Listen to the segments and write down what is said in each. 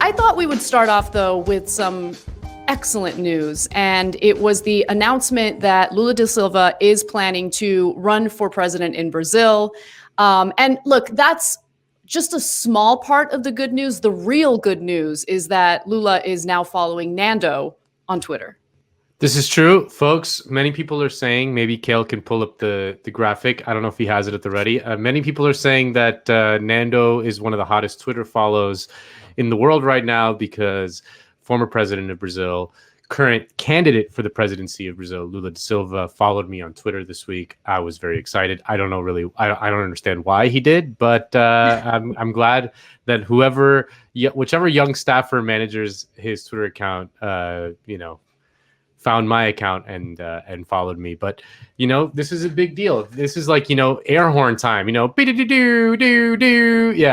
I thought we would start off, though, with some excellent news. And it was the announcement that Lula da Silva is planning to run for president in Brazil. And look, that's just a small part of the good news. The real good news is that Lula is now following Nando on Twitter. This is true, folks. Many people are saying, maybe Kale can pull up the graphic. I don't know if he has it at the ready. Many people are saying that Nando is one of the hottest Twitter follows in the world right now because former president of Brazil, current candidate for the presidency of Brazil, Lula da Silva, followed me on Twitter this week. I was very excited. I don't know really. I don't understand why he did, but I'm glad that whichever young staffer manages his Twitter account, found my account and followed me. But this is a big deal. This is like air horn time. Yeah,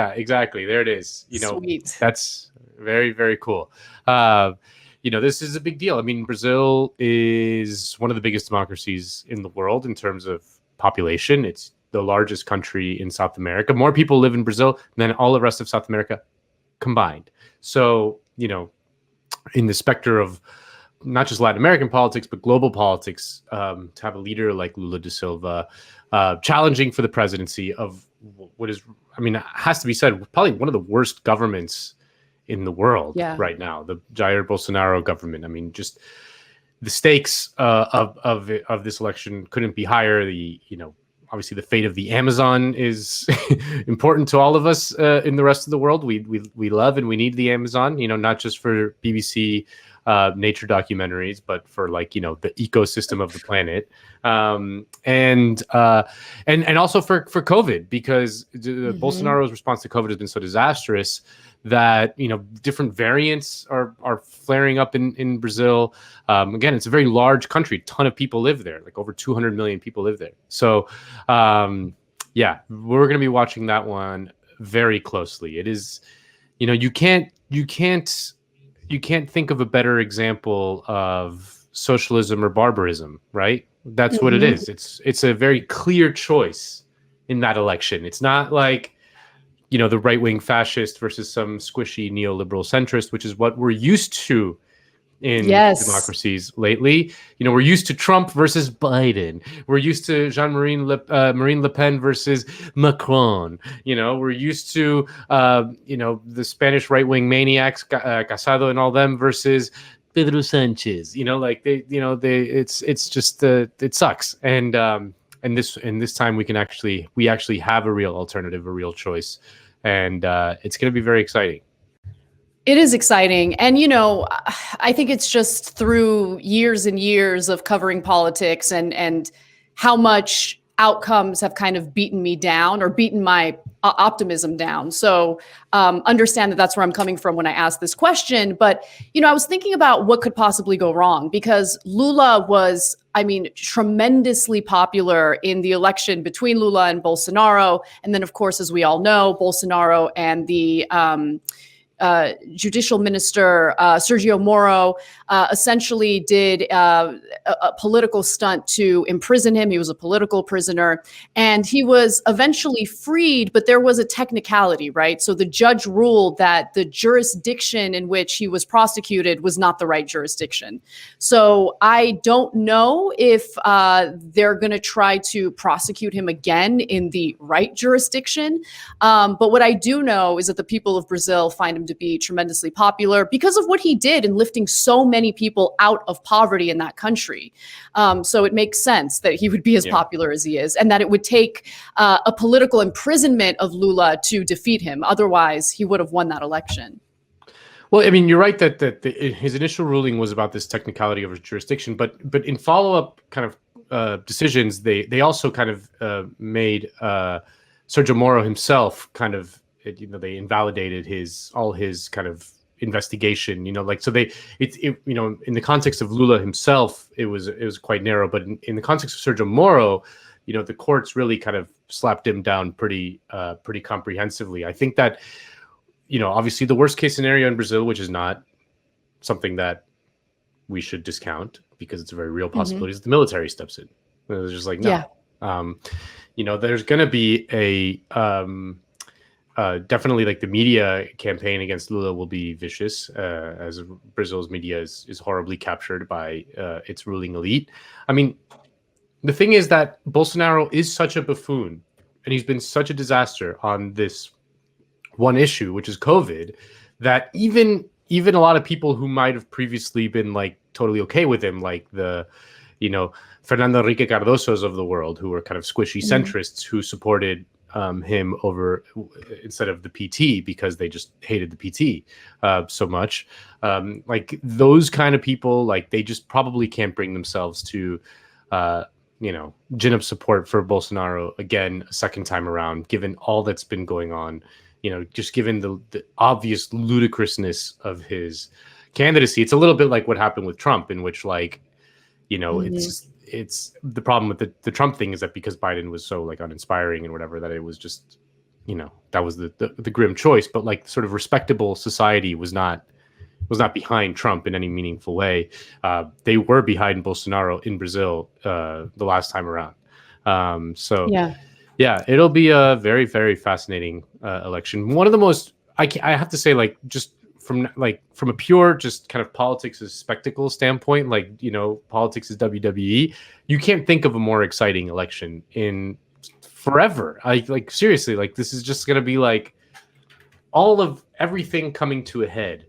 exactly. There it is. Sweet. That's very, very cool. This is a big deal. I mean, Brazil is one of the biggest democracies in the world in terms of population. It's the largest country in South America. More people live in Brazil than all the rest of South America combined. So, in the specter of not just Latin American politics, but global politics, to have a leader like Lula da Silva challenging for the presidency of what is, it has to be said, probably one of the worst governments in the world right now, the Jair Bolsonaro government. I mean, just the stakes of this election couldn't be higher. Obviously the fate of the Amazon is important to all of us in the rest of the world. We love and we need the Amazon, not just for BBC nature documentaries, but for the ecosystem of the planet, and also for COVID, because Bolsonaro's response to COVID has been so disastrous that different variants are flaring up in Brazil. Again, it's a very large country. A ton of people live there, like over 200 million people live there. So we're going to be watching that one very closely. It is, you can't think of a better example of socialism or barbarism, right? That's what it is. It's a very clear choice in that election. It's not like the right-wing fascist versus some squishy neoliberal centrist, which is what we're used to in democracies lately. We're used to Trump versus Biden. We're used to Marine Le Pen versus Macron. We're used to the Spanish right-wing maniacs, Casado and all them, versus Pedro Sanchez. It's just it sucks. And this time we actually have a real alternative, a real choice. And it's going to be very exciting. It is exciting. And, I think it's just through years and years of covering politics and how much outcomes have kind of beaten me down or beaten my optimism down. So understand that that's where I'm coming from when I ask this question. But, I was thinking about what could possibly go wrong, because Lula was, tremendously popular in the election between Lula and Bolsonaro. And then, of course, as we all know, Bolsonaro and the judicial minister, Sergio Moro, essentially did a political stunt to imprison him. He was a political prisoner, and he was eventually freed, but there was a technicality, right? So the judge ruled that the jurisdiction in which he was prosecuted was not the right jurisdiction. So I don't know if they're going to try to prosecute him again in the right jurisdiction. But what I do know is that the people of Brazil find him to be tremendously popular because of what he did in lifting so many people out of poverty in that country. So it makes sense that he would be as popular as he is, and that it would take a political imprisonment of Lula to defeat him. Otherwise, he would have won that election. Well, you're right that his initial ruling was about this technicality of his jurisdiction, but in follow-up kind of decisions, they also kind of made Sergio Moro himself kind of, they invalidated all his kind of investigation, so they, in the context of Lula himself, it was quite narrow, but in the context of Sergio Moro, the courts really kind of slapped him down pretty comprehensively. I think that, obviously the worst case scenario in Brazil, which is not something that we should discount because it's a very real possibility, is the military steps in. It's just like, no, there's going to be definitely like the media campaign against Lula will be vicious, as Brazil's media is horribly captured by its ruling elite. I mean, the thing is that Bolsonaro is such a buffoon, and he's been such a disaster on this one issue, which is COVID, that even a lot of people who might have previously been like totally okay with him, like the, you know, Fernando Henrique Cardosos of the world, who were kind of squishy centrists who supported him over instead of the PT because they just hated the PT so much. Like those kind of people, like they just probably can't bring themselves to, gin up support for Bolsonaro again a second time around, given all that's been going on. Just given the obvious ludicrousness of his candidacy. It's a little bit like what happened with Trump, in which it's the problem with the Trump thing is that because Biden was so like uninspiring and whatever, that it was just, that was the grim choice. But like sort of respectable society was not behind Trump in any meaningful way. They were behind Bolsonaro in Brazil the last time around. Yeah, it'll be a very, very fascinating election. One of the most, I have to say, like, just from a pure just kind of politics as spectacle standpoint, like, politics is WWE. You can't think of a more exciting election in forever. Seriously, like this is just going to be like all of everything coming to a head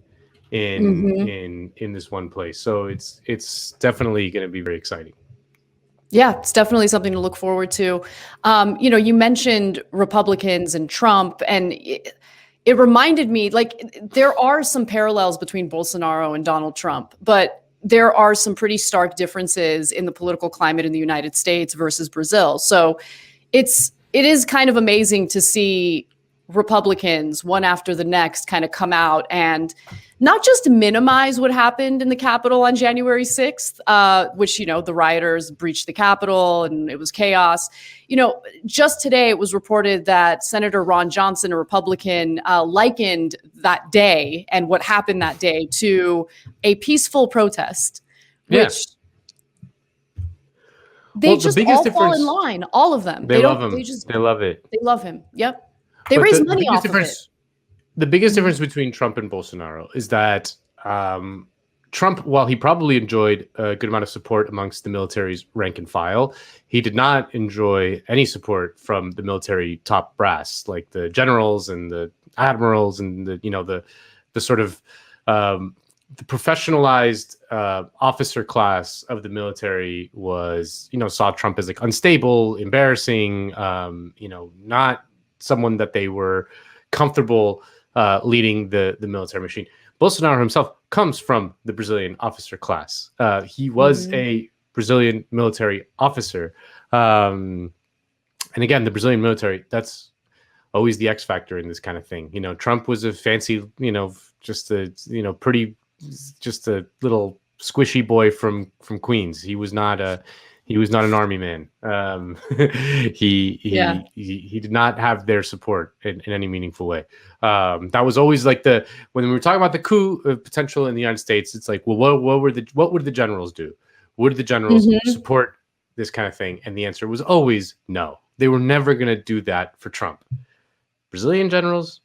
in this one place. So it's definitely going to be very exciting. Yeah, it's definitely something to look forward to. You mentioned Republicans and Trump, and it reminded me, like, there are some parallels between Bolsonaro and Donald Trump, but there are some pretty stark differences in the political climate in the United States versus Brazil. So it is kind of amazing to see Republicans, one after the next, kind of come out and not just minimize what happened in the Capitol on January 6th, which, the rioters breached the Capitol and it was chaos. Just today it was reported that Senator Ron Johnson, a Republican, likened that day and what happened that day to a peaceful protest, which they just all fall in line, all of them. They love him. They love it. They love him. Yep. They raise money off of it. The biggest difference between Trump and Bolsonaro is that Trump, while he probably enjoyed a good amount of support amongst the military's rank and file, he did not enjoy any support from the military top brass, like the generals and the admirals and the sort of the professionalized officer class of the military was, saw Trump as like unstable, embarrassing, not someone that they were comfortable leading the military machine. Bolsonaro himself comes from the Brazilian officer class. He was a Brazilian military officer. And again, the Brazilian military, that's always the X factor in this kind of thing. Trump was a fancy, just a little squishy boy from Queens. He was not an army man. He did not have their support in any meaningful way. That was always like when we were talking about the coup potential in the United States, it's like, well, what would the generals do? Would the generals support this kind of thing? And the answer was always no. They were never going to do that for Trump. Brazilian generals,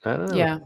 I don't know. Yeah.